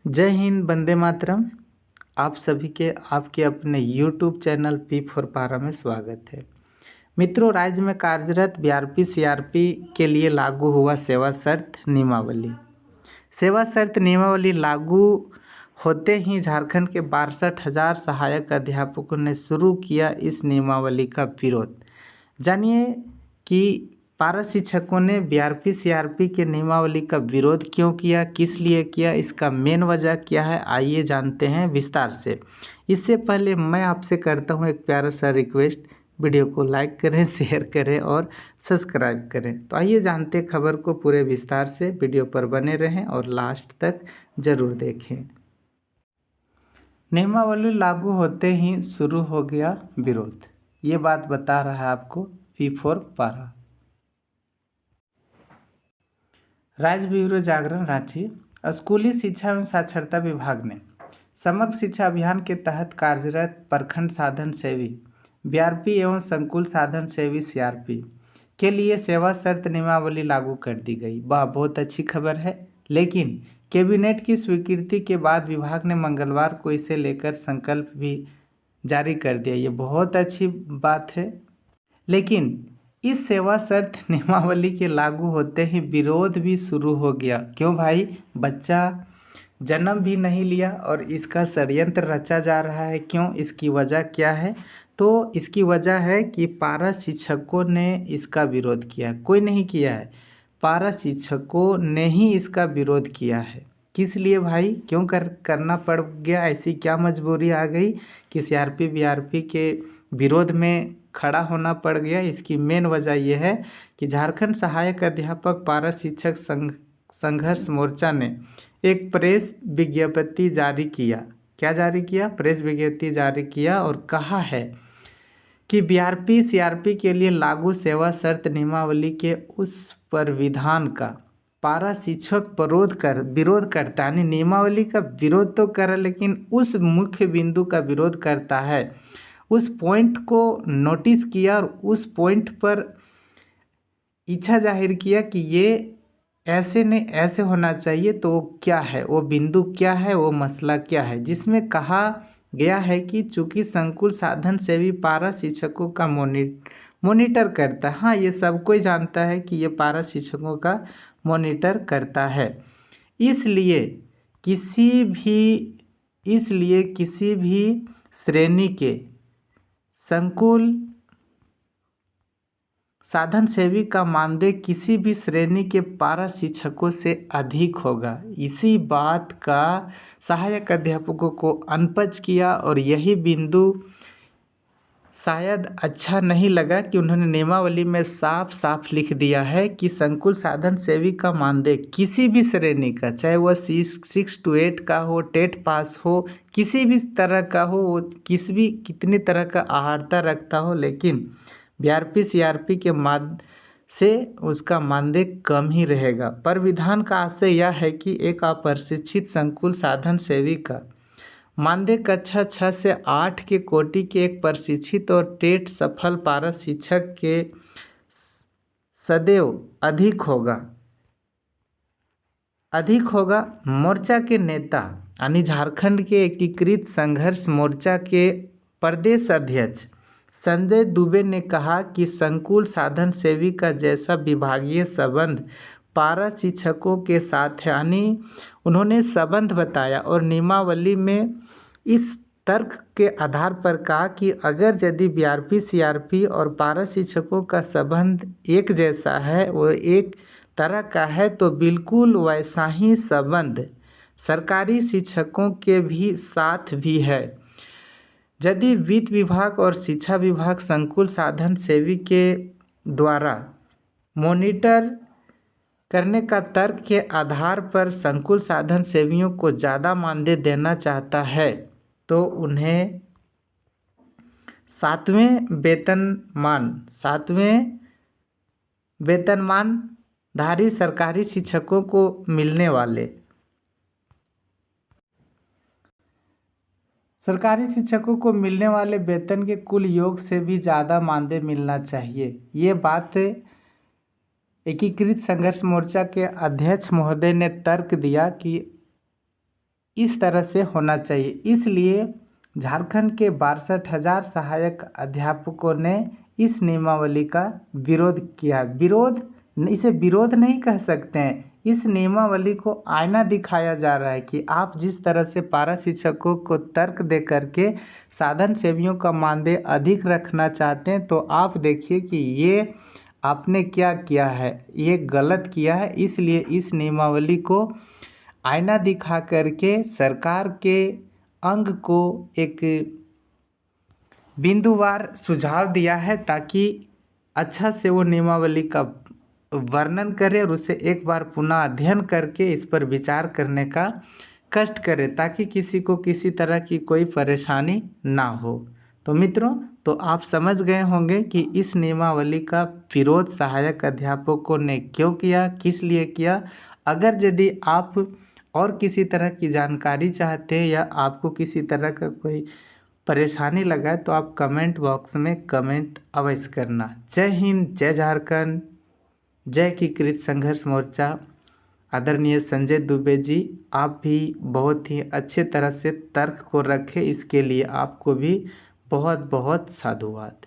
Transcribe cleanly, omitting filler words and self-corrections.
जय हिंद, वंदे मातरम। आप सभी के आपके अपने YouTube चैनल पी फॉर पारा में स्वागत है। मित्रों, राज्य में कार्यरत बीआरपी सीआरपी के लिए लागू हुआ सेवा शर्त नियमावली। सेवा शर्त नियमावली लागू होते ही झारखंड के 62,000 सहायक अध्यापकों ने शुरू किया इस नियमावली का विरोध। जानिए कि पारा शिक्षकों ने बीआरपी सीआरपी के नियमावली का विरोध क्यों किया, किस लिए किया, इसका मेन वजह क्या है, आइए जानते हैं विस्तार से। इससे पहले मैं आपसे करता हूं एक प्यारा सा रिक्वेस्ट, वीडियो को लाइक करें, शेयर करें और सब्सक्राइब करें। तो आइए जानते खबर को पूरे विस्तार से। वीडियो पर बने रहें और लास्ट तक ज़रूर देखें। नियमावली लागू होते ही शुरू हो गया विरोध, ये बात बता रहा है आपको पी फॉर पारा। राज्य ब्यूरो जागरण रांची। स्कूली शिक्षा एवं साक्षरता विभाग ने समग्र शिक्षा अभियान के तहत कार्यरत प्रखंड साधन सेवी बीआरपी एवं संकुल साधन सेवी सीआरपी के लिए सेवा शर्त नियमावली लागू कर दी गई। वह बहुत अच्छी खबर है, लेकिन कैबिनेट की स्वीकृति के बाद विभाग ने मंगलवार को इसे लेकर संकल्प भी जारी कर दिया। ये बहुत अच्छी बात है, लेकिन इस सेवा शर्त नियमावली के लागू होते ही विरोध भी शुरू हो गया। क्यों भाई? बच्चा जन्म भी नहीं लिया और इसका षड्यंत्र रचा जा रहा है। क्यों? इसकी वजह क्या है? तो इसकी वजह है कि पारा शिक्षकों ने इसका विरोध किया। कोई नहीं किया है, पारा शिक्षकों ने ही इसका विरोध किया है। किस लिए भाई? क्यों करना पड़ गया? ऐसी क्या मजबूरी आ गई कि सीआरपी बीआरपी के विरोध में खड़ा होना पड़ गया? इसकी मेन वजह यह है कि झारखंड सहायक अध्यापक पारा शिक्षक संघर्ष मोर्चा ने एक प्रेस विज्ञप्ति जारी किया। क्या जारी किया? प्रेस विज्ञप्ति जारी किया और कहा है कि बीआरपी सीआरपी के लिए लागू सेवा शर्त नियमावली के उस परिविधान का पारा शिक्षक विरोध करता है। नियमावली का विरोध तो कर, लेकिन उस मुख्य बिंदु का विरोध करता है। उस पॉइंट को नोटिस किया और उस पॉइंट पर इच्छा जाहिर किया कि ये ऐसे नहीं, ऐसे होना चाहिए। तो क्या है वो बिंदु, क्या है वो मसला, क्या है जिसमें कहा गया है कि चूंकि संकुल साधन सेवी पारा शिक्षकों का मॉनिटर करता है। हाँ, ये सब कोई जानता है कि ये पारा शिक्षकों का मॉनिटर करता है, इसलिए किसी भी श्रेणी के संकुल साधन सेवी का मानदेय किसी भी श्रेणी के पारा शिक्षकों से अधिक होगा। इसी बात का सहायक अध्यापकों को अनपच किया और यही बिंदु शायद अच्छा नहीं लगा कि उन्होंने नियमावली में साफ साफ लिख दिया है कि संकुल साधन सेवी का मानदेय किसी भी श्रेणी का, चाहे वह 6 to 8 का हो, टेट पास हो, किसी भी तरह का हो, वो कितनी तरह का आहारता रखता हो, लेकिन बीआरपी सीआरपी के माध्यम से उसका मानदेय कम ही रहेगा। पर विधान का आशय यह है कि एक अप्रशिक्षित संकुल साधन सेवी का मानदेय कक्षा 6 से 8 के कोटि के एक प्रशिक्षित और टेट सफल पारा शिक्षक के सदैव अधिक होगा। मोर्चा के नेता यानी झारखंड के एकीकृत संघर्ष मोर्चा के प्रदेश अध्यक्ष संजय दुबे ने कहा कि संकुल साधन सेवी का जैसा विभागीय संबंध पारा शिक्षकों के साथ है, यानी उन्होंने संबंध बताया और नियमावली में इस तर्क के आधार पर कहा कि अगर यदि बीआरपी सीआरपी और पारा शिक्षकों का संबंध एक जैसा है, वो एक तरह का है, तो बिल्कुल वैसा ही संबंध सरकारी शिक्षकों के भी साथ भी है। यदि वित्त विभाग और शिक्षा विभाग संकुल साधन सेवी के द्वारा मॉनिटर करने का तर्क के आधार पर संकुल साधन सेवियों को ज़्यादा मानदेय देना चाहता है, तो उन्हें सातवें वेतनमानधारी सरकारी शिक्षकों को मिलने वाले वेतन के कुल योग से भी ज़्यादा मानदेय मिलना चाहिए। ये बात एकीकृत संघर्ष मोर्चा के अध्यक्ष महोदय ने तर्क दिया कि इस तरह से होना चाहिए। इसलिए झारखंड के 62,000 सहायक अध्यापकों ने इस नियमावली का विरोध किया। इसे विरोध नहीं कह सकते हैं, इस नियमावली को आईना दिखाया जा रहा है कि आप जिस तरह से पारा शिक्षकों को तर्क दे करके साधन सेवियों का मानदेय अधिक रखना चाहते हैं, तो आप देखिए कि ये आपने क्या किया है, ये गलत किया है। इसलिए इस नियमावली को आईना दिखा करके सरकार के अंग को एक बिंदुवार सुझाव दिया है, ताकि अच्छा से वो नियमावली का वर्णन करे और उसे एक बार पुनः अध्ययन करके इस पर विचार करने का कष्ट करे, ताकि किसी को किसी तरह की कोई परेशानी ना हो। तो मित्रों, तो आप समझ गए होंगे कि इस नियमावली का विरोध सहायक अध्यापकों ने क्यों किया, किस लिए किया। अगर यदि आप और किसी तरह की जानकारी चाहते हैं या आपको किसी तरह का कोई परेशानी लगा है, तो आप कमेंट बॉक्स में कमेंट अवश्य करना। जय हिंद, जय झारखंड, जय एकीकृत संघर्ष मोर्चा। आदरणीय संजय दुबे जी, आप भी बहुत ही अच्छे तरह से तर्क को रखें, इसके लिए आपको भी बहुत बहुत साधुवाद।